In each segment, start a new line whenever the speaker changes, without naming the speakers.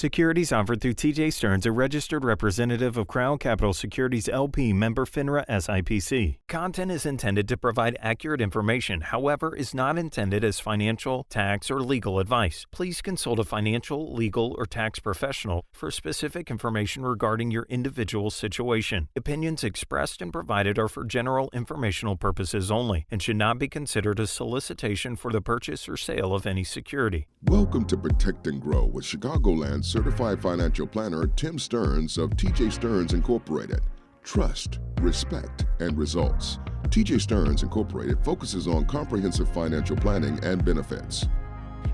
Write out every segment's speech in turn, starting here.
Securities offered through TJ Stearns, a registered representative of Crown Capital Securities LP, member FINRA SIPC. Content is intended to provide accurate information, however, is not intended as financial, tax, or legal advice. Please consult a financial, legal, or tax professional for specific information regarding your individual situation. Opinions expressed and provided are for general informational purposes only and should not be considered a solicitation for the purchase or sale of any security.
Welcome to Protect and Grow with Chicagoland certified financial planner Tim Stearns of TJ Stearns Incorporated. Trust, respect, and results. TJ Stearns Incorporated focuses on comprehensive financial planning and benefits.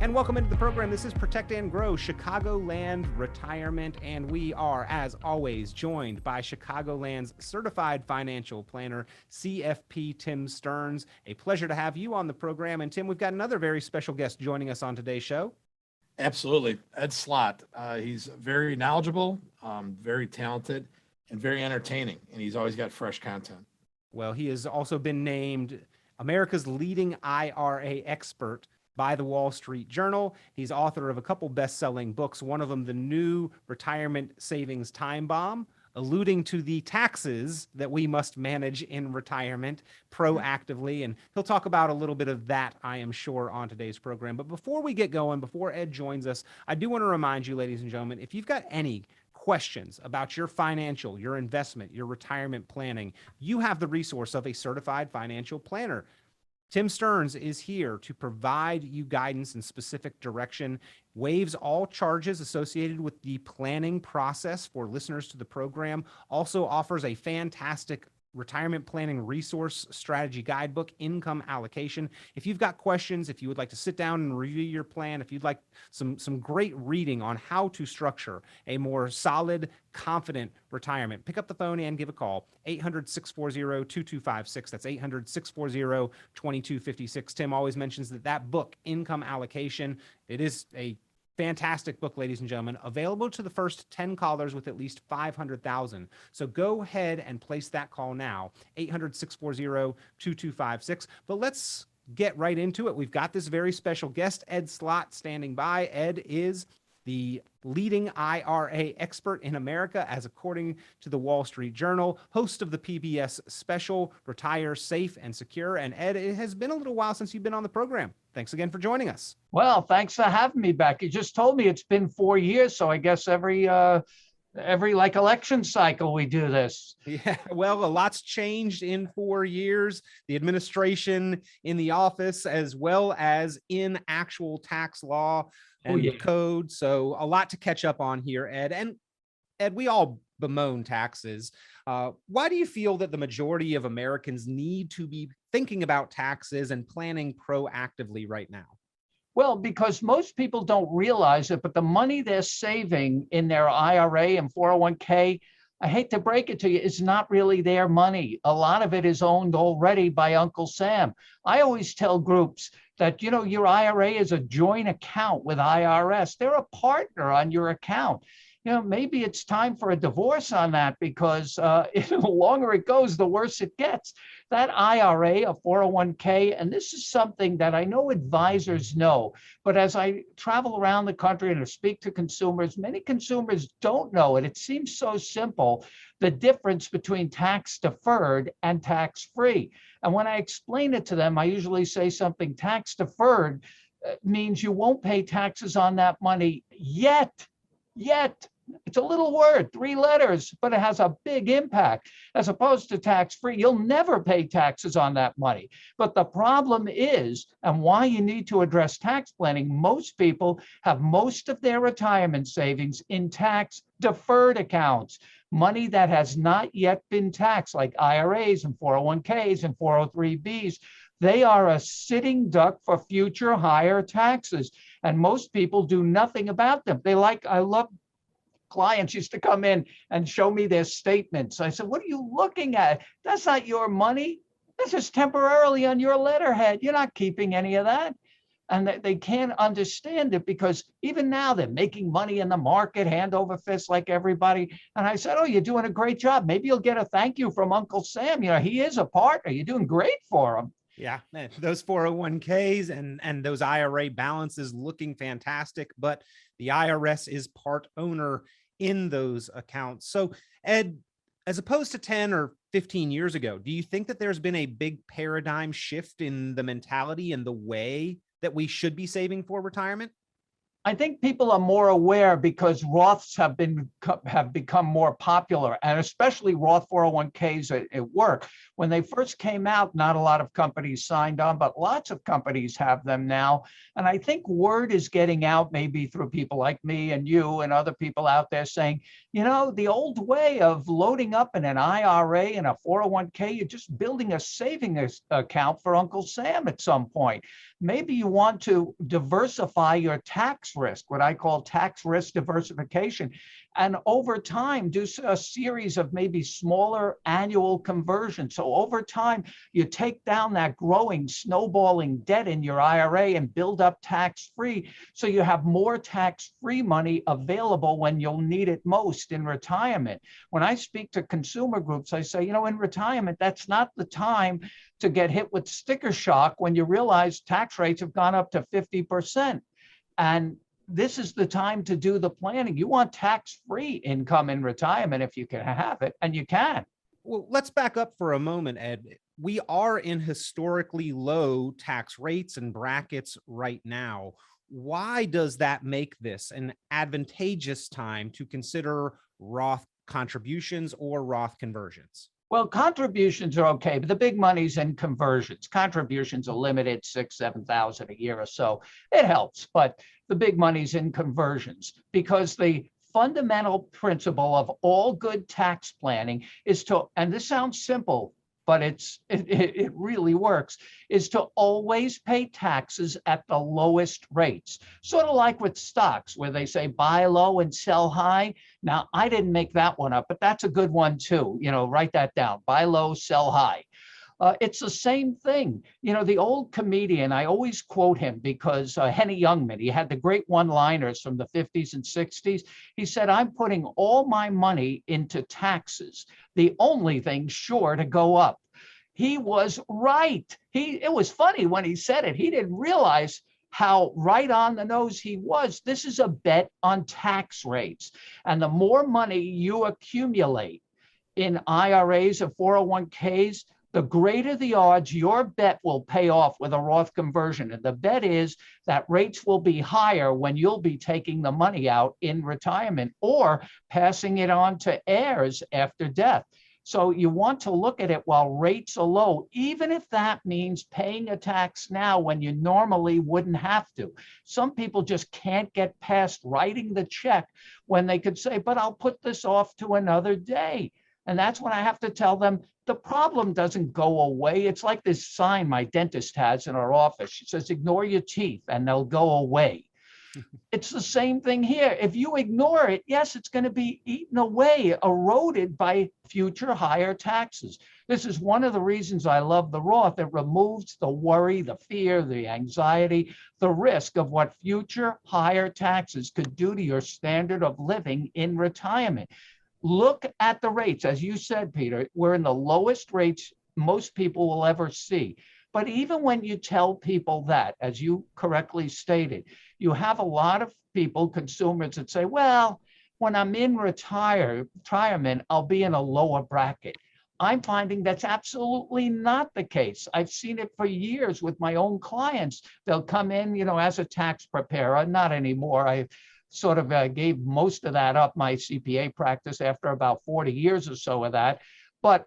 And welcome into the program. This is Protect and Grow, Chicagoland Retirement, and we are, as always, joined by Chicagoland's certified financial planner, CFP Tim Stearns. A pleasure to have you on the program. And Tim, we've got another very special guest joining us on today's show.
Absolutely. Ed Slott. He's very knowledgeable, very talented, and very entertaining, and he's always got fresh content.
Well, he has also been named America's leading IRA expert by the Wall Street Journal. He's author of a couple best-selling books, one of them, The New Retirement Savings Time Bomb, alluding to the taxes that we must manage in retirement proactively. And he'll talk about a little bit of that, I am sure, on today's program. But before we get going, before Ed joins us, I do want to remind you, ladies and gentlemen, if you've got any questions about your financial, your investment, your retirement planning, you have the resource of a certified financial planner. Tim Stearns is here to provide you guidance and specific direction, waives all charges associated with the planning process for listeners to the program, also offers a fantastic retirement planning resource strategy guidebook, Income Allocation. If you've got questions, if you would like to sit down and review your plan, if you'd like some great reading on how to structure a more solid, confident retirement, pick up the phone and give a call, 800-640-2256. That's 800-640-2256. Tim always mentions that book, Income Allocation, it is a fantastic book, ladies and gentlemen, available to the first 10 callers with at least 500,000. So go ahead and place that call now, 800-640-2256. But let's get right into it. We've got this very special guest, Ed Slott, standing by. Ed is the leading IRA expert in America, as according to the Wall Street Journal, host of the PBS special, Retire Safe and Secure. And Ed, it has been a little while since you've been on the program. Thanks again for joining us.
Well, thanks for having me back. You just told me it's been 4 years, so I guess every election cycle we do this.
Yeah, well, a lot's changed in 4 years. The administration in the office, as well as in actual tax law and the code. So a lot to catch up on here, Ed. And Ed, we all bemoan taxes. Why do you feel that the majority of Americans need to be thinking about taxes and planning proactively right now?
Well, because most people don't realize it, but the money they're saving in their IRA and 401k, I hate to break it to you, is not really their money. A lot of it is owned already by Uncle Sam. I always tell groups that, your IRA is a joint account with IRS. They're a partner on your account. Maybe it's time for a divorce on that, because the longer it goes, the worse it gets. That IRA, a 401k, and this is something that I know advisors know, but as I travel around the country and speak to consumers, many consumers don't know it. It seems so simple, the difference between tax deferred and tax-free. And when I explain it to them, I usually say something tax deferred means you won't pay taxes on that money yet. It's a little word, 3 letters, but it has a big impact. As opposed to tax-free, you'll never pay taxes on that money. But the problem is, and why you need to address tax planning, most people have most of their retirement savings in tax-deferred accounts, money that has not yet been taxed, like IRAs and 401ks and 403bs. They are a sitting duck for future higher taxes, and most people do nothing about them. I love clients used to come in and show me their statements. I said, what are you looking at? That's not your money. This is temporarily on your letterhead. You're not keeping any of that. And they can't understand it, because even now they're making money in the market, hand over fist like everybody. And I said, oh, you're doing a great job. Maybe you'll get a thank you from Uncle Sam. He is a partner. You're doing great for him.
Yeah, those 401ks and those IRA balances looking fantastic, but The IRS is part owner in those accounts. So, Ed, as opposed to 10 or 15 years ago, do you think that there's been a big paradigm shift in the mentality and the way that we should be saving for retirement?
I think people are more aware because Roths have become more popular, and especially Roth 401ks at work. When they first came out, not a lot of companies signed on, but lots of companies have them now. And I think word is getting out, maybe through people like me and you and other people out there saying, you know, the old way of loading up in an IRA and a 401k, you're just building a savings account for Uncle Sam at some point. Maybe you want to diversify your tax risk, what I call tax risk diversification, and over time do a series of maybe smaller annual conversions. So over time, you take down that growing, snowballing debt in your IRA and build up tax-free, so you have more tax-free money available when you'll need it most in retirement. When I speak to consumer groups, I say, you know, in retirement, that's not the time to get hit with sticker shock when you realize tax rates have gone up to 50%. And this is the time to do the planning. You want tax-free income in retirement if you can have it, and you can.
Well, let's back up for a moment, Ed. We are in historically low tax rates and brackets right now. Why does that make this an advantageous time to consider Roth contributions or Roth conversions?
Well, contributions are okay, but the big money's in conversions. Contributions are limited, 6,000, 7,000 a year or so. It helps, but the big money's in conversions, because the fundamental principle of all good tax planning is to, and this sounds simple, but it really works, is to always pay taxes at the lowest rates. Sort of like with stocks, where they say buy low and sell high. Now, I didn't make that one up, but that's a good one too. You know, write that down, buy low, sell high. It's the same thing. You know, the old comedian, I always quote him because Henny Youngman, he had the great one-liners from the 50s and 60s. He said, I'm putting all my money into taxes, the only thing sure to go up. He was right. It was funny when he said it. He didn't realize how right on the nose he was. This is a bet on tax rates. And the more money you accumulate in IRAs or 401ks, the greater the odds your bet will pay off with a Roth conversion. And the bet is that rates will be higher when you'll be taking the money out in retirement or passing it on to heirs after death. So you want to look at it while rates are low, even if that means paying a tax now when you normally wouldn't have to. Some people just can't get past writing the check when they could say, but I'll put this off to another day. And that's when I have to tell them, the problem doesn't go away. It's like this sign my dentist has in our office. She says, ignore your teeth and they'll go away. It's the same thing here. If you ignore it, yes, it's going to be eaten away, eroded by future higher taxes. This is one of the reasons I love the Roth. It removes the worry, the fear, the anxiety, the risk of what future higher taxes could do to your standard of living in retirement. Look at the rates. As you said, Peter, we're in the lowest rates most people will ever see. But even when you tell people that, as you correctly stated, you have a lot of people, consumers, that say, well, when I'm in retirement, I'll be in a lower bracket. I'm finding that's absolutely not the case. I've seen it for years with my own clients. They'll come in, you know, as a tax preparer, not anymore. I sort of gave most of that up, my CPA practice, after about 40 years or so of that. But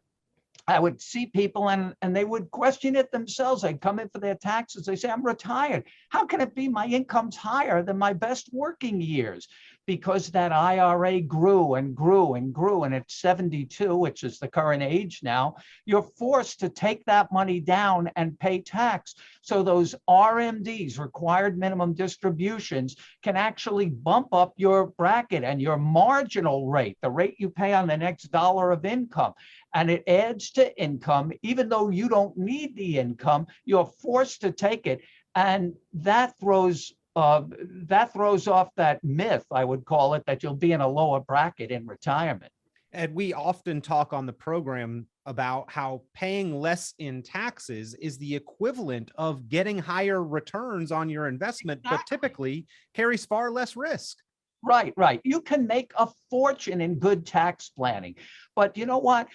I would see people and they would question it themselves. They'd come in for their taxes. They say, I'm retired. How can it be my income's higher than my best working years? Because that IRA grew and grew and grew. And at 72, which is the current age now, you're forced to take that money down and pay tax. So those RMDs, required minimum distributions, can actually bump up your bracket and your marginal rate, the rate you pay on the next dollar of income. And it adds to income. Even though you don't need the income, you're forced to take it. And that throws off that myth, I would call it, that you'll be in a lower bracket in retirement.
And we often talk on the program about how paying less in taxes is the equivalent of getting higher returns on your investment, but typically carries far less risk.
Right, right. You can make a fortune in good tax planning. But you know what?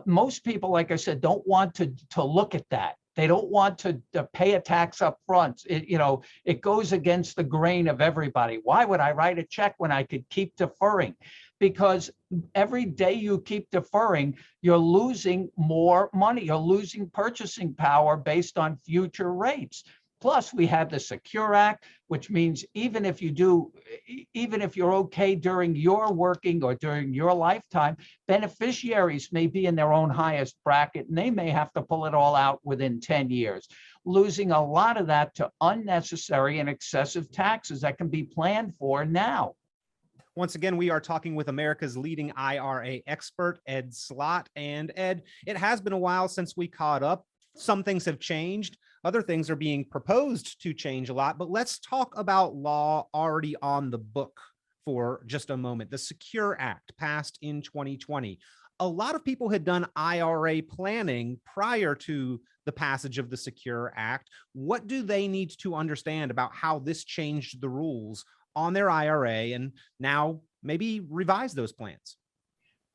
Most people, like I said, don't want to look at that. They don't want to pay a tax up front. It goes against the grain of everybody. Why would I write a check when I could keep deferring? Because every day you keep deferring, you're losing more money. You're losing purchasing power based on future rates. Plus, we have the Secure Act, which means even if you're okay during your working or during your lifetime, beneficiaries may be in their own highest bracket, and they may have to pull it all out within 10 years, losing a lot of that to unnecessary and excessive taxes that can be planned for now.
Once again, we are talking with America's leading IRA expert, Ed Slott. And Ed, it has been a while since we caught up. Some things have changed. Other things are being proposed to change a lot, but let's talk about law already on the book for just a moment. The Secure Act passed in 2020. A lot of people had done IRA planning prior to the passage of the Secure Act. What do they need to understand about how this changed the rules on their IRA and now maybe revise those plans?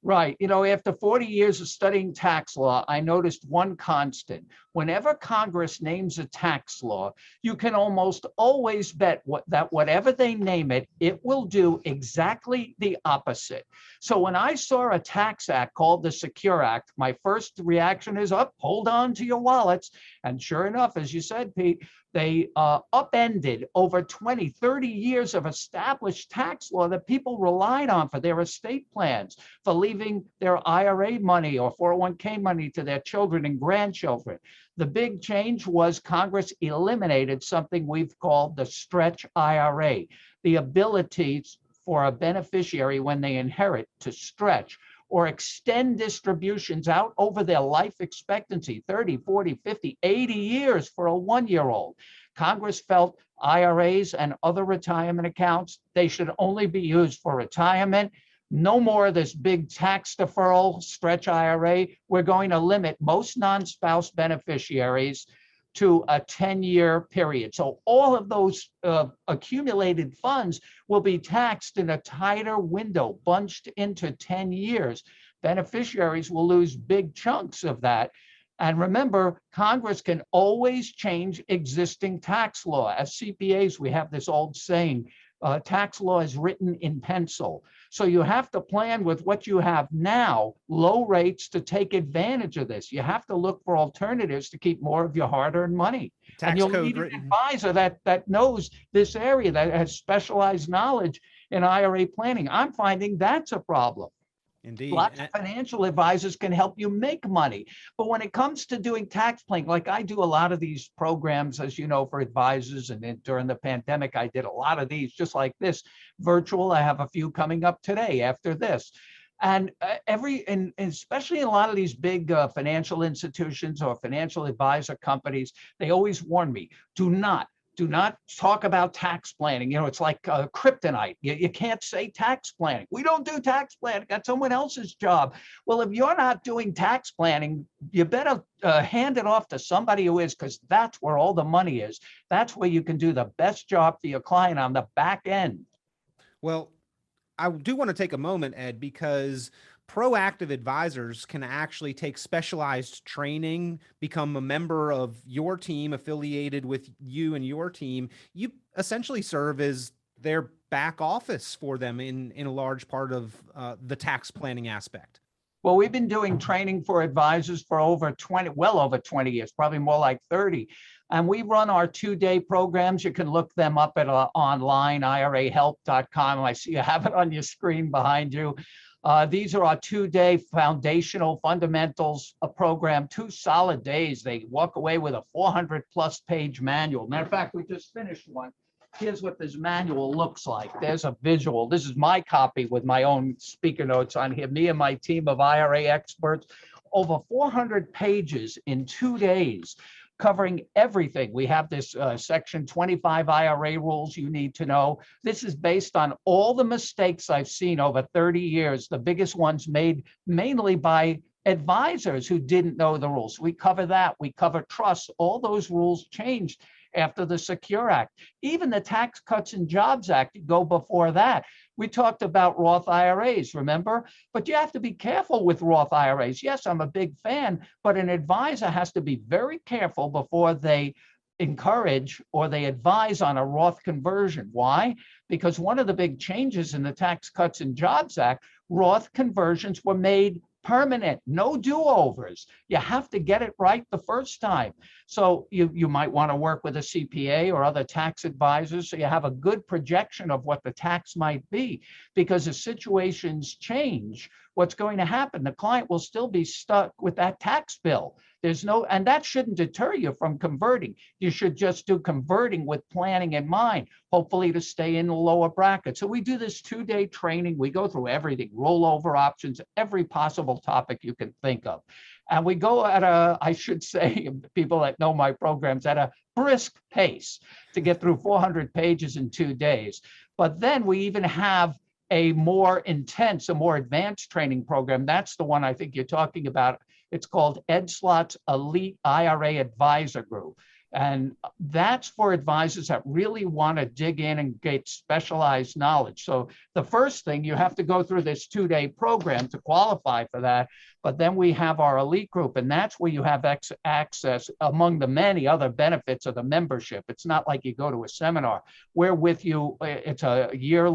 Right. After 40 years of studying tax law, I noticed one constant. Whenever Congress names a tax law, you can almost always bet that whatever they name it, it will do exactly the opposite. So when I saw a tax act called the Secure Act, my first reaction is, hold on to your wallets. And sure enough, as you said, Pete, they upended over 20, 30 years of established tax law that people relied on for their estate plans, for leaving their IRA money or 401k money to their children and grandchildren. The big change was Congress eliminated something we've called the stretch IRA, the ability for a beneficiary when they inherit to stretch or extend distributions out over their life expectancy, 30, 40, 50, 80 years for a 1-year-old. Congress felt IRAs and other retirement accounts, they should only be used for retirement. No more of this big tax deferral stretch IRA. We're going to limit most non-spouse beneficiaries to a 10-year period. So all of those accumulated funds will be taxed in a tighter window, bunched into 10 years. Beneficiaries will lose big chunks of that. And remember, Congress can always change existing tax law. As CPAs, we have this old saying, tax law is written in pencil. So you have to plan with what you have now, low rates, to take advantage of this. You have to look for alternatives to keep more of your hard-earned money. And you'll need an advisor that knows this area, that has specialized knowledge in IRA planning. I'm finding that's a problem.
Indeed.
Lots of financial advisors can help you make money. But when it comes to doing tax planning, like I do a lot of these programs, as you know, for advisors, and then during the pandemic, I did a lot of these just like this, virtual. I have a few coming up today after this. And especially in a lot of these big financial institutions or financial advisor companies, they always warn me, do not talk about tax planning. It's like kryptonite. You can't say tax planning. We don't do tax planning. That's someone else's job. Well, if you're not doing tax planning, you better hand it off to somebody who is, because that's where all the money is. That's where you can do the best job for your client on the back end.
Well, I do want to take a moment, Ed, because proactive advisors can actually take specialized training, become a member of your team affiliated with you and your team. You essentially serve as their back office for them in a large part of the tax planning aspect.
Well, we've been doing training for advisors for well over 20 years, probably more like 30. And we run our 2-day programs. You can look them up at online, irahelp.com. I see you have it on your screen behind you. These are our 2-day foundational fundamentals program, 2 solid days. They walk away with a 400+ page manual. Matter of fact, we just finished one. Here's what this manual looks like. There's a visual. This is my copy with my own speaker notes on here. Me and my team of IRA experts, over 400 pages in 2 days. covering everything. We have this Section 25 IRA rules you need to know. This is based on all the mistakes I've seen over 30 years, the biggest ones made mainly by advisors who didn't know the rules. We cover that. We cover trusts. All those rules changed after the Secure Act. Even the Tax Cuts and Jobs Act, you go before that. We talked about Roth IRAs, remember? But you have to be careful with Roth IRAs. Yes, I'm a big fan, but an advisor has to be very careful before they encourage or they advise on a Roth conversion. Why? Because one of the big changes in the Tax Cuts and Jobs Act, Roth conversions were made permanent, no do-overs. You have to get it right the first time. So you might want to work with a CPA or other tax advisors so you have a good projection of what the tax might be, because as situations change, what's going to happen? The client will still be stuck with that tax bill. And that shouldn't deter you from converting. You should just do converting with planning in mind, hopefully to stay in the lower bracket. So we do this 2-day training. We go through everything, rollover options, every possible topic you can think of. And we go at I should say, people that know my programs, at a brisk pace to get through 400 pages in 2 days. But then we even have a more intense, a more advanced training program. That's the one I think you're talking about. It's called Slott's Elite IRA Advisor Group. And that's for advisors that really want to dig in and get specialized knowledge. So the first thing, you have to go through this 2-day program to qualify for that. But then we have our elite group, and that's where you have access among the many other benefits of the membership. It's not like you go to a seminar. We're with you. It's a years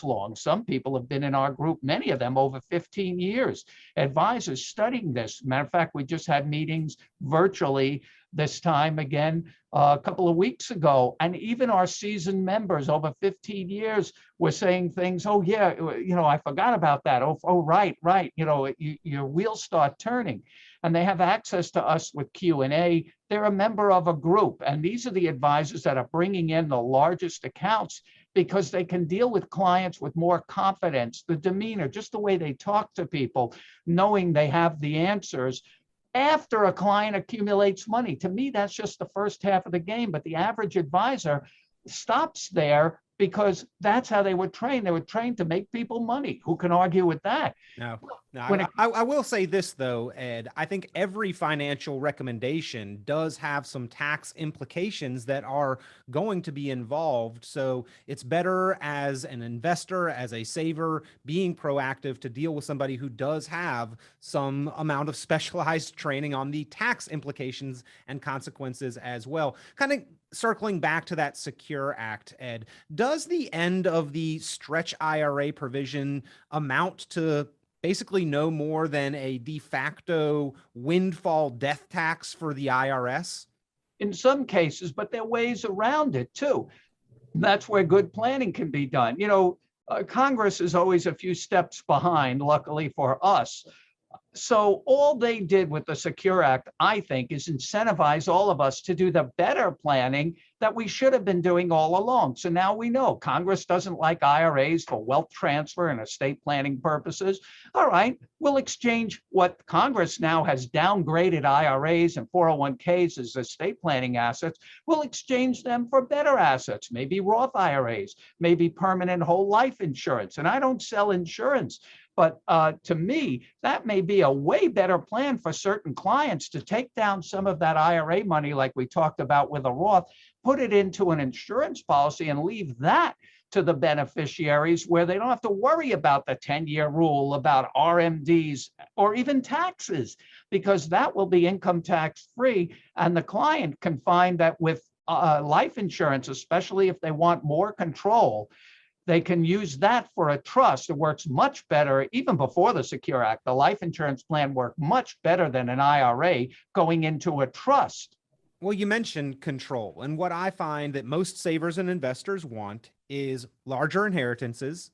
long. Some people have been in our group, many of them over 15 years, advisors studying this. Matter of fact, we just had meetings virtually this time again a couple of weeks ago, and even our seasoned members over 15 years were saying things. Oh yeah, I forgot about that. Oh right. Your wheels start turning, and they have access to us with Q&A. They're a member of a group, and these are the advisors that are bringing in the largest accounts because they can deal with clients with more confidence, the demeanor, just the way they talk to people, knowing they have the answers. After a client accumulates money. To me, that's just the first half of the game, but the average advisor stops there because that's how they were trained. They were trained to make people money. Who can argue with that?
No. I will say this, though, Ed. I think every financial recommendation does have some tax implications that are going to be involved. So it's better as an investor, as a saver, being proactive to deal with somebody who does have some amount of specialized training on the tax implications and consequences as well. Kind of circling back to that Secure Act, Ed, does the end of the stretch IRA provision amount to basically no more than a de facto windfall death tax for the IRS?
In some cases, but there are ways around it too. That's where good planning can be done. Congress is always a few steps behind, luckily for us. So all they did with the Secure Act, I think, is incentivize all of us to do the better planning that we should have been doing all along. So now we know Congress doesn't like IRAs for wealth transfer and estate planning purposes. All right, we'll exchange what Congress now has downgraded IRAs and 401ks as estate planning assets. We'll exchange them for better assets, maybe Roth IRAs, maybe permanent whole life insurance. And I don't sell insurance. But to me, that may be a way better plan for certain clients to take down some of that IRA money, like we talked about with a Roth, put it into an insurance policy and leave that to the beneficiaries where they don't have to worry about the 10-year rule about RMDs or even taxes, because that will be income tax free. And the client can find that with life insurance, especially if they want more control, they can use that for a trust. It works much better. Even before the Secure Act, the life insurance plan worked much better than an IRA going into a trust.
Well, you mentioned control. And what I find that most savers and investors want is larger inheritances,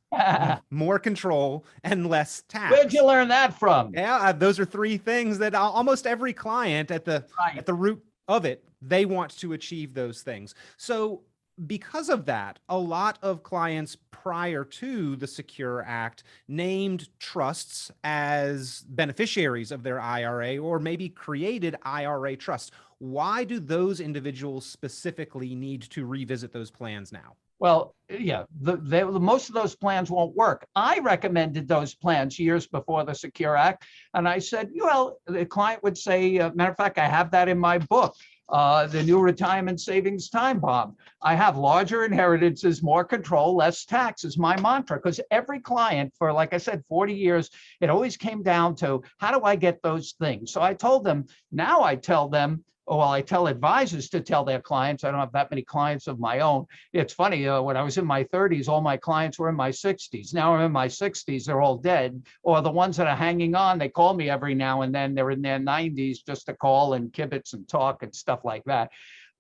more control, and less tax.
Where'd you learn that from?
Yeah, those are three things that almost every client at the root of it, they want to achieve those things. So because of that, a lot of clients prior to the Secure Act named trusts as beneficiaries of their IRA or maybe created IRA trusts. Why do those individuals specifically need to revisit those plans now?
Well, yeah, most of those plans won't work. I recommended those plans years before the Secure Act. And I said, well, the client would say, matter of fact, I have that in my book, the new retirement savings time bomb. I have larger inheritances, more control, less tax is my mantra. Because every client for, like I said, 40 years, it always came down to, how do I get those things? So I told them, now I tell them, well, I tell advisors to tell their clients. I don't have that many clients of my own. It's funny, when I was in my 30s, all my clients were in my 60s. Now I'm in my 60s, they're all dead. Or the ones that are hanging on, they call me every now and then. They're in their 90s just to call and kibitz and talk and stuff like that.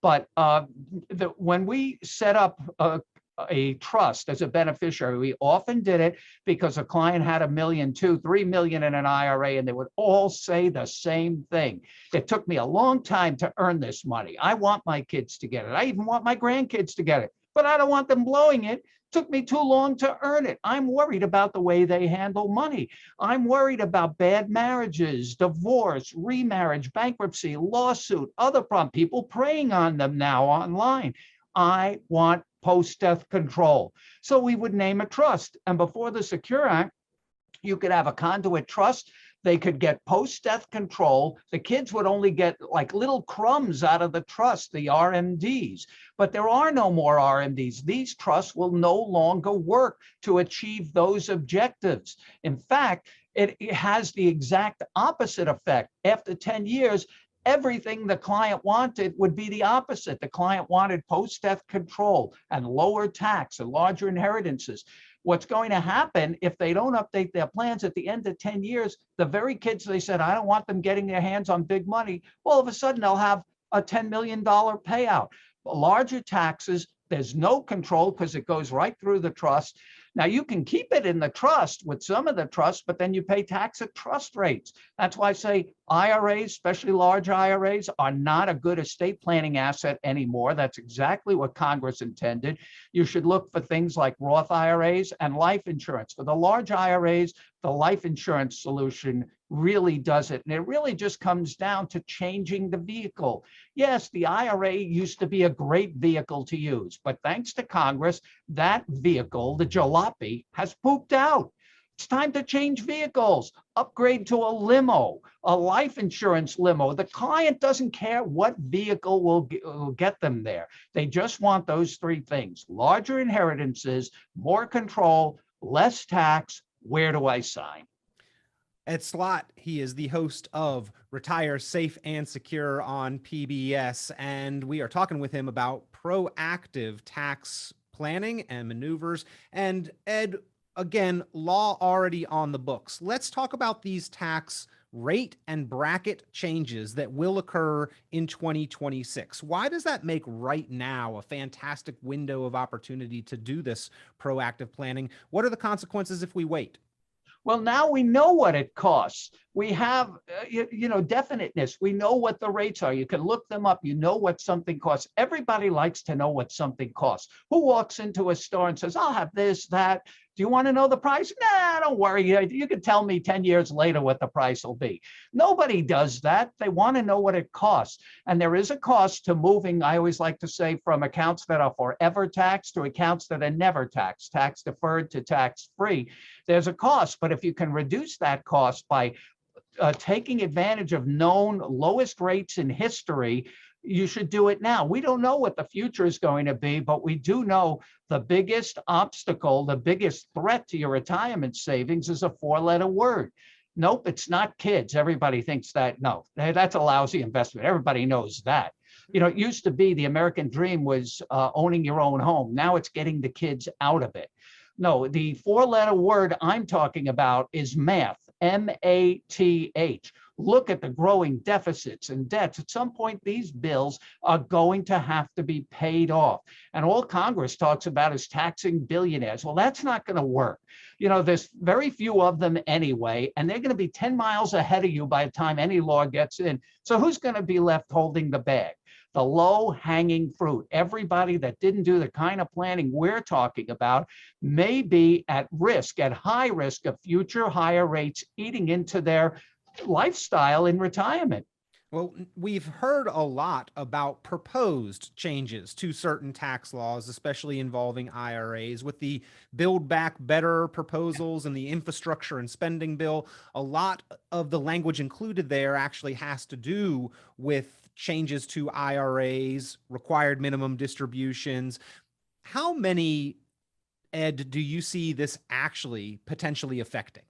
But when we set up a trust as a beneficiary, we often did it because a client had $1 million, $2 million, $3 million in an IRA, and they would all say the same thing. It took me a long time to earn this money. I want my kids to get it. I even want my grandkids to get it, but I don't want them blowing it. It took me too long to earn it. I'm worried about the way they handle money. I'm worried about bad marriages, divorce, remarriage, bankruptcy, lawsuit, other problems, people preying on them now online. I want post-death control. So we would name a trust. And before the Secure Act, you could have a conduit trust. They could get post-death control. The kids would only get like little crumbs out of the trust, the RMDs. But there are no more RMDs. These trusts will no longer work to achieve those objectives. In fact, it has the exact opposite effect. After 10 years, everything the client wanted would be the opposite. The client wanted post-death control and lower tax and larger inheritances. What's going to happen if they don't update their plans at the end of 10 years, the very kids they said, I don't want them getting their hands on big money, all of a sudden they'll have a $10 million payout. Larger taxes, there's no control because it goes right through the trust. Now you can keep it in the trust with some of the trusts, but then you pay tax at trust rates. That's why I say IRAs, especially large IRAs, are not a good estate planning asset anymore. That's exactly what Congress intended. You should look for things like Roth IRAs and life insurance. For the large IRAs, the life insurance solution really does it. And it really just comes down to changing the vehicle. Yes, the IRA used to be a great vehicle to use, but thanks to Congress, that vehicle, the jalopy, has pooped out. It's time to change vehicles, upgrade to a limo, a life insurance limo. The client doesn't care what vehicle will get them there. They just want those three things: larger inheritances, more control, less tax. Where do I sign?
Ed Slott, he is the host of Retire Safe and Secure on PBS, and we are talking with him about proactive tax planning and maneuvers. And Ed, again, law already on the books. Let's talk about these tax rate and bracket changes that will occur in 2026. Why does that make right now a fantastic window of opportunity to do this proactive planning? What are the consequences if we wait?
Well, now we know what it costs. We have, definiteness. We know what the rates are. You can look them up. You know what something costs. Everybody likes to know what something costs. Who walks into a store and says, I'll have this, that. Do you want to know the price? Nah, don't worry. You can tell me 10 years later what the price will be. Nobody does that. They want to know what it costs. And there is a cost to moving, I always like to say, from accounts that are forever taxed to accounts that are never taxed, tax deferred to tax-free. There's a cost, but if you can reduce that cost by taking advantage of known lowest rates in history, you should do it now. We don't know what the future is going to be, but we do know the biggest obstacle, the biggest threat to your retirement savings is a four-letter word. Nope, it's not kids. Everybody thinks that. No, that's a lousy investment. Everybody knows that. It used to be the American dream was owning your own home. Now it's getting the kids out of it. No, the four-letter word I'm talking about is math, M-A-T-H. Look at the growing deficits and debts. At some point, these bills are going to have to be paid off. And all Congress talks about is taxing billionaires. Well, that's not going to work. There's very few of them anyway, and they're going to be 10 miles ahead of you by the time any law gets in. So who's going to be left holding the bag? The low hanging fruit, everybody that didn't do the kind of planning we're talking about may be at risk, at high risk of future higher rates eating into their lifestyle in retirement.
Well, we've heard a lot about proposed changes to certain tax laws, especially involving IRAs. With the Build Back Better proposals and the infrastructure and spending bill, a lot of the language included there actually has to do with changes to IRAs, required minimum distributions. How many, Ed, do you see this actually potentially affecting?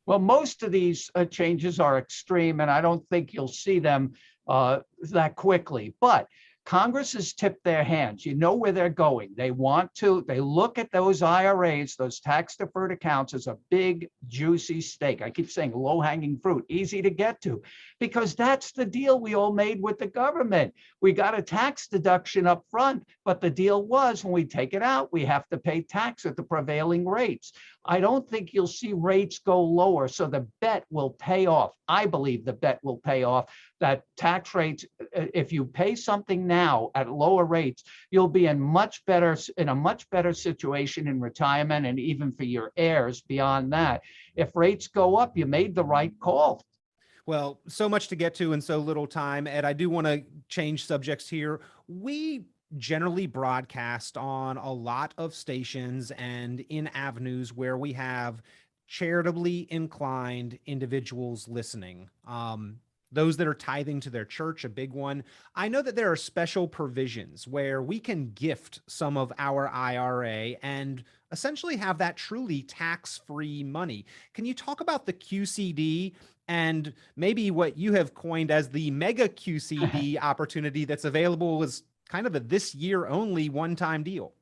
Well, most of these changes are extreme, and I don't think you'll see them that quickly. But Congress has tipped their hands. You know where they're going. They look at those IRAs, those tax deferred accounts, as a big, juicy steak. I keep saying low hanging fruit, easy to get to, because that's the deal we all made with the government. We got a tax deduction up front, but the deal was when we take it out, we have to pay tax at the prevailing rates. I don't think you'll see rates go lower, so the bet will pay off. I believe the bet will pay off that tax rates, if you pay something now at lower rates, you'll be in a much better situation in retirement and even for your heirs beyond that. If rates go up, you made the right call.
Well, so much to get to in so little time, Ed. I do want to change subjects here. We generally broadcast on a lot of stations and in avenues where we have charitably inclined individuals listening. Those that are tithing to their church, a big one. I know that there are special provisions where we can gift some of our IRA and essentially have that truly tax-free money. Can you talk about the QCD and maybe what you have coined as the Mega Qcd opportunity that's available as kind of a this year only one-time deal?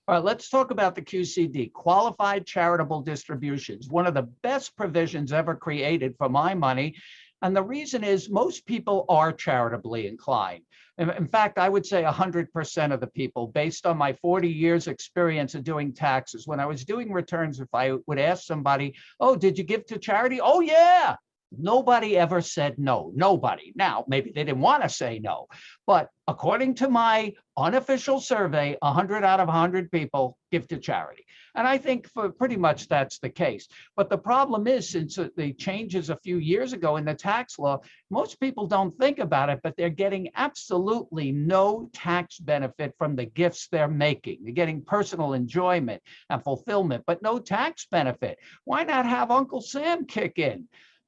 All right, let's talk about the QCD, Qualified Charitable Distributions, one of the best provisions ever created for my money. And the reason is most people are charitably inclined. In fact, I would say 100% of the people, based on my 40 years experience of doing taxes. When I was doing returns, if I would ask somebody, oh, did you give to charity? Oh, yeah. Nobody ever said no. Nobody. Now, maybe they didn't want to say no, but according to my unofficial survey, 100 out of 100 people give to charity. And I think for pretty much that's the case. But the problem is, since the changes a few years ago in the tax law, most people don't think about it, but they're getting absolutely no tax benefit from the gifts they're making. They're getting personal enjoyment and fulfillment, but no tax benefit. Why not have Uncle Sam kick in?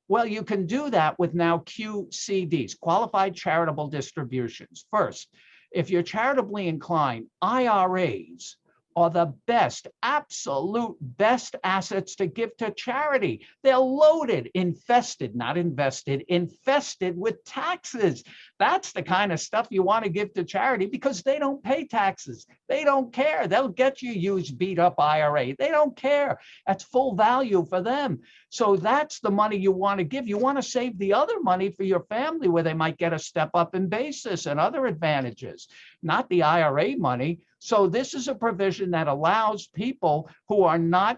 Well, you can do that with now QCDs, Qualified Charitable Distributions. First, if you're charitably inclined, IRAs are the best, absolute best assets to give to charity. They're loaded, infested, not invested, infested with taxes. That's the kind of stuff you want to give to charity because they don't pay taxes. They don't care. They'll get you used, beat up IRA. They don't care. That's full value for them. So that's the money you want to give. You want to save the other money for your family where they might get a step up in basis and other advantages, not the IRA money. So this is a provision that allows people who are not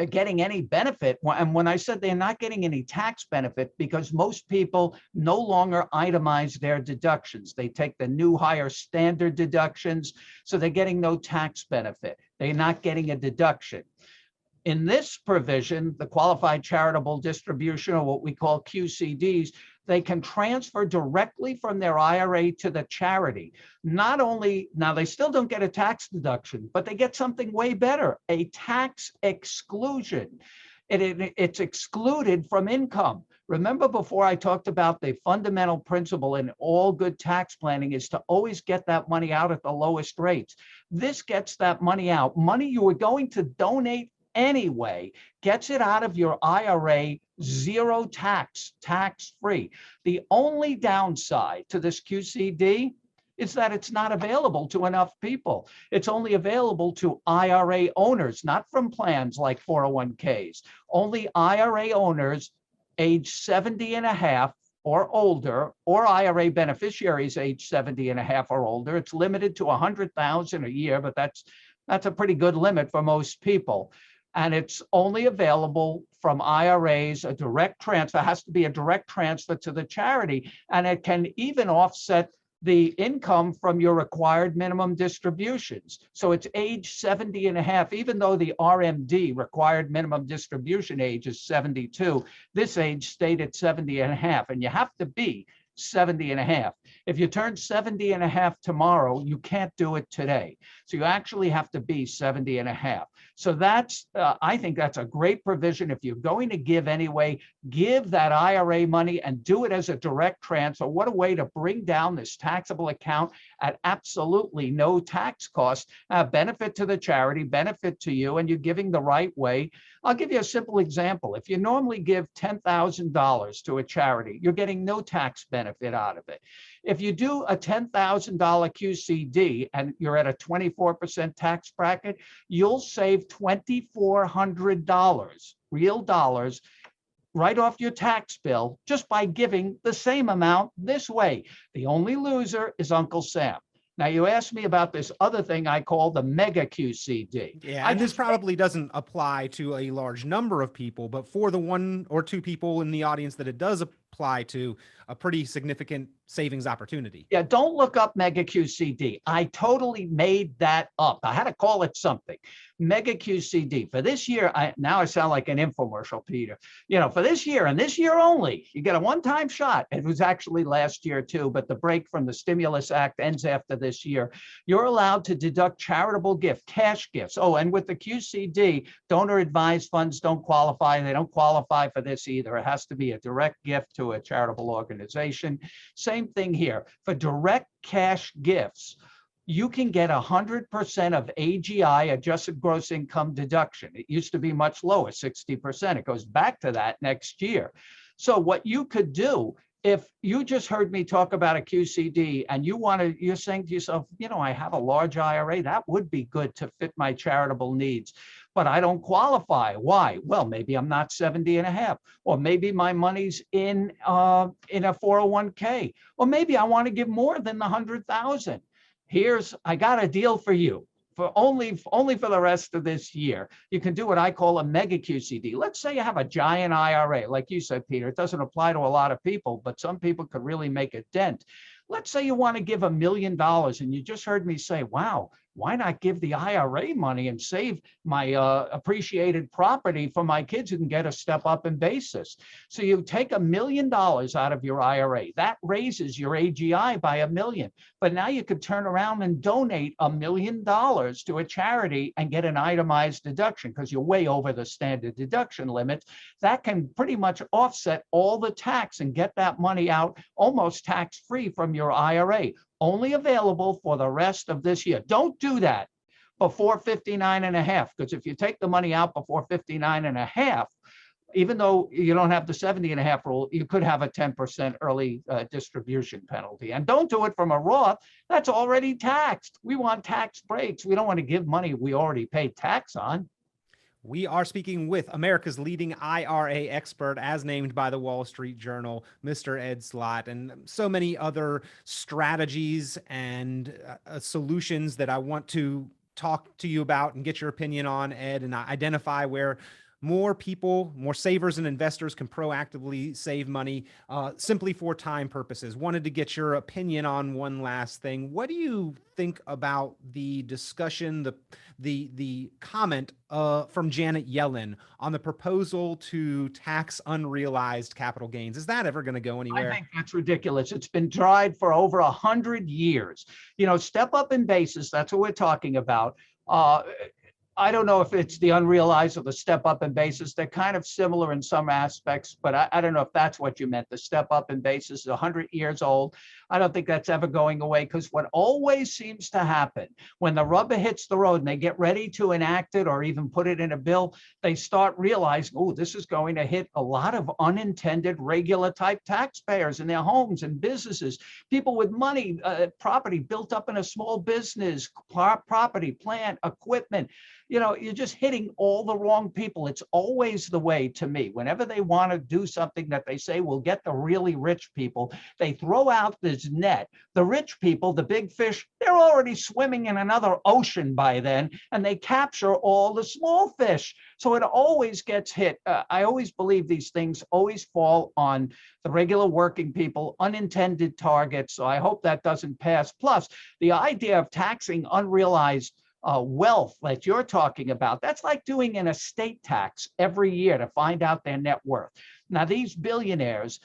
getting any benefit. And when I said they're not getting any tax benefit, because most people no longer itemize their deductions. They take the new higher standard deductions, so they're getting no tax benefit. They're not getting a deduction. In this provision, the Qualified Charitable Distribution, or what we call QCDs, they can transfer directly from their IRA to the charity. Not only, now they still don't get a tax deduction, but they get something way better, a tax exclusion. It's excluded from income. Remember before I talked about the fundamental principle in all good tax planning is to always get that money out at the lowest rates. This gets that money out. Money you were going to donate anyway, gets it out of your IRA, zero tax, tax-free. The only downside to this QCD is that it's not available to enough people. It's only available to IRA owners, not from plans like 401ks. Only IRA owners age 70 and a half or older, or IRA beneficiaries age 70 and a half or older. It's limited to 100,000 a year, but that's a pretty good limit for most people. And it's only available from IRAs, a direct transfer, has to be a direct transfer to the charity. And it can even offset the income from your required minimum distributions. So it's age 70 and a half, even though the RMD, required minimum distribution age, is 72, this age stayed at 70 and a half, and you have to be 70 and a half. If you turn 70 and a half tomorrow, you can't do it today. So you actually have to be 70 and a half. So that's, I think that's a great provision. If you're going to give anyway, give that IRA money and do it as a direct transfer. What a way to bring down this taxable account at absolutely no tax cost, benefit to the charity, benefit to you, and you're giving the right way. I'll give you a simple example. If you normally give $10,000 to a charity, you're getting no tax benefit out of it. If you do a $10,000 QCD and you're at a 24% tax bracket, you'll save $2,400, real dollars, right off your tax bill just by giving the same amount this way. The only loser is Uncle Sam. Now, you asked me about this other thing I call the Mega Qcd.
Yeah, and this probably doesn't apply to a large number of people, but for the one or two people in the audience that it does apply to, a pretty significant savings opportunity.
Yeah, don't look up Mega Qcd. I totally made that up. I had to call it something. Mega Qcd. For this year, now I sound like an infomercial, Peter. You know, for this year and this year only, you get a one-time shot. It was actually last year too, but the break from the Stimulus Act ends after this year. You're allowed to deduct charitable gift, cash gifts. Oh, and with the QCD, donor advised funds don't qualify. They don't qualify for this either. It has to be a direct gift to a charitable organization. Same thing here. For direct cash gifts, you can get 100% of AGI, adjusted gross income deduction. It used to be much lower, 60%. It goes back to that next year. So what you could do, if you just heard me talk about a QCD and you're saying to yourself, you know, I have a large IRA, that would be good to fit my charitable needs, but I don't qualify. Why? Well, maybe I'm not 70 and a half, or maybe my money's in a 401k, or maybe I want to give more than the 100,000. I got a deal for you. For only for the rest of this year, you can do what I call a Mega Qcd. Let's say you have a giant IRA, like you said, Peter. It doesn't apply to a lot of people, but some people could really make a dent. Let's say you want to give $1 million, and you just heard me say, wow, why not give the IRA money and save my appreciated property for my kids who can get a step up in basis? So you take $1 million out of your IRA. That raises your AGI by $1 million. But now you could turn around and donate $1 million to a charity and get an itemized deduction because you're way over the standard deduction limit. That can pretty much offset all the tax and get that money out almost tax-free from your IRA. Only available for the rest of this year. Don't do that before 59 and a half, because if you take the money out before 59 and a half, even though you don't have the 70 and a half rule, you could have a 10% early distribution penalty. And don't do it from a Roth. That's already taxed. We want tax breaks. We don't want to give money we already paid tax on.
We are speaking with America's leading IRA expert, as named by the Wall Street Journal, Mr. Ed Slott, and so many other strategies and solutions that I want to talk to you about and get your opinion on, Ed, and identify where more people, more savers and investors can proactively save money simply for time purposes. Wanted to get your opinion on one last thing. What do you think about the discussion, the comment from Janet Yellen on the proposal to tax unrealized capital gains? Is that ever going to go anywhere?
I think that's ridiculous. It's been tried for over 100 years. You know, step up in basis, that's what we're talking about. I don't know if it's the unrealized or the step up in basis. They're kind of similar in some aspects, but I don't know if that's what you meant. The step up in basis is 100 years old. I don't think that's ever going away, because what always seems to happen when the rubber hits the road and they get ready to enact it or even put it in a bill, they start realizing, oh, this is going to hit a lot of unintended regular type taxpayers in their homes and businesses, people with money, property built up in a small business, property, plant, equipment. You're just hitting all the wrong people. It's always the way to me. Whenever they want to do something that they say will get the really rich people, they throw out this net. The rich people, the big fish, they're already swimming in another ocean by then, and they capture all the small fish. So it always gets hit. I always believe these things always fall on the regular working people, unintended targets. So I hope that doesn't pass. Plus, the idea of taxing unrealized wealth that you're talking about, that's like doing an estate tax every year to find out their net worth. Now, these billionaires,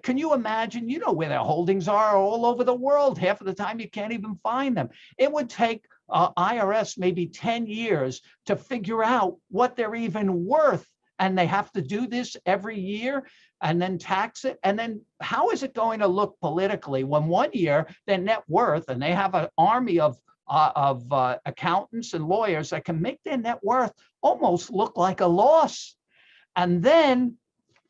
can you imagine, where their holdings are all over the world. Half of the time you can't even find them. It would take IRS maybe 10 years to figure out what they're even worth. And they have to do this every year and then tax it. And then how is it going to look politically when one year their net worth, and they have an army of accountants and lawyers that can make their net worth almost look like a loss. And then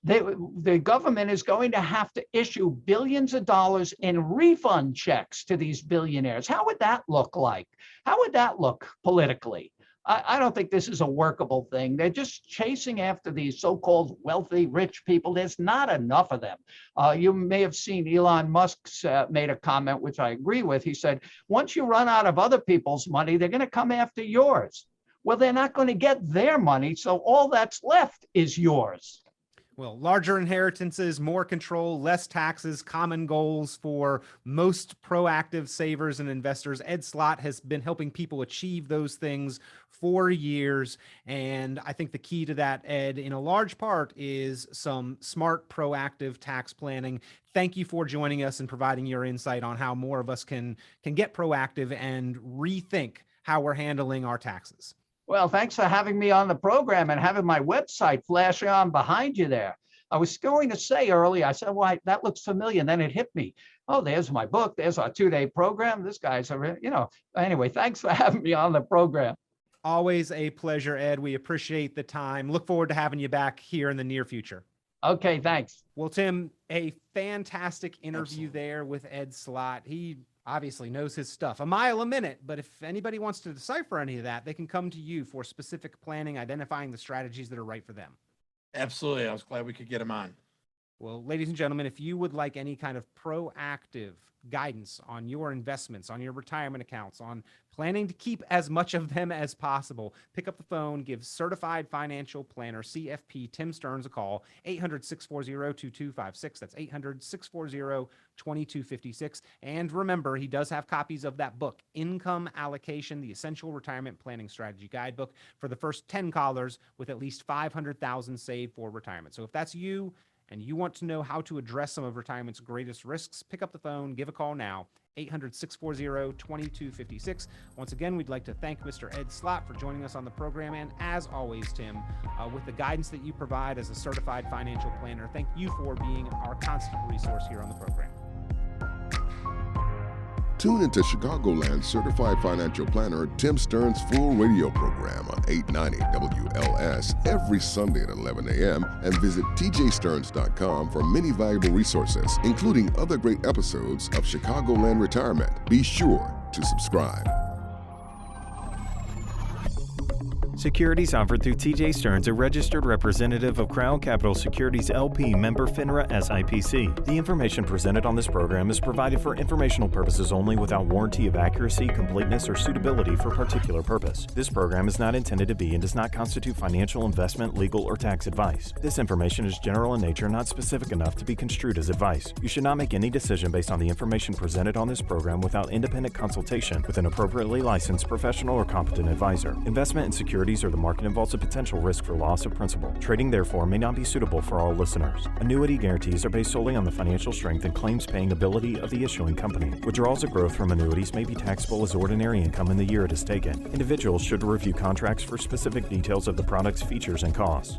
the government is going to have to issue billions of dollars in refund checks to these billionaires. How would that look like? How would that look politically? I don't think this is a workable thing. They're just chasing after these so-called wealthy, rich people. There's not enough of them. You may have seen Elon Musk's made a comment, which I agree with. He said, once you run out of other people's money, they're going to come after yours. Well, they're not going to get their money, so all that's left is yours.
Well, larger inheritances, more control, less taxes, common goals for most proactive savers and investors. Ed Slott has been helping people achieve those things for years. And I think the key to that, Ed, in a large part, is some smart, proactive tax planning. Thank you for joining us and providing your insight on how more of us can get proactive and rethink how we're handling our taxes.
Well, thanks for having me on the program and having my website flash on behind you there. I was going to say earlier, I said, well, that looks familiar. And then it hit me. Oh, there's my book. There's our 2-day program. This guy's, anyway, thanks for having me on the program.
Always a pleasure, Ed. We appreciate the time. Look forward to having you back here in the near future.
Okay, thanks.
Well, Tim, a fantastic interview there with Ed Slott. He obviously knows his stuff a mile a minute, but if anybody wants to decipher any of that, they can come to you for specific planning, identifying the strategies that are right for them.
Absolutely. I was glad we could get him on.
Well, ladies and gentlemen, if you would like any kind of proactive guidance on your investments, on your retirement accounts, on planning to keep as much of them as possible, pick up the phone, give Certified Financial Planner, CFP, Tim Stearns a call, 800-640-2256. That's 800-640-2256. And remember, he does have copies of that book, Income Allocation, the Essential Retirement Planning Strategy Guidebook, for the first 10 callers with at least $500,000 saved for retirement. So if that's you, and you want to know how to address some of retirement's greatest risks, pick up the phone, give a call now, 800-640-2256. Once again, we'd like to thank Mr. Ed Slott for joining us on the program. And as always, Tim, with the guidance that you provide as a certified financial planner, thank you for being our constant resource here on the program.
Tune into Chicagoland Certified Financial Planner Tim Stearns' full radio program on 890 WLS every Sunday at 11 a.m. and visit tjstearns.com for many valuable resources, including other great episodes of Chicagoland Retirement. Be sure to subscribe.
Securities offered through TJ Stearns, a registered representative of Crown Capital Securities LP, member FINRA SIPC. The information presented on this program is provided for informational purposes only without warranty of accuracy, completeness, or suitability for particular purpose. This program is not intended to be and does not constitute financial, investment, legal, or tax advice. This information is general in nature, not specific enough to be construed as advice. You should not make any decision based on the information presented on this program without independent consultation with an appropriately licensed professional or competent advisor. Investment in securities or the market involves a potential risk for loss of principal. Trading, therefore, may not be suitable for all listeners. Annuity guarantees are based solely on the financial strength and claims-paying ability of the issuing company. Withdrawals of growth from annuities may be taxable as ordinary income in the year it is taken. Individuals should review contracts for specific details of the product's features and costs.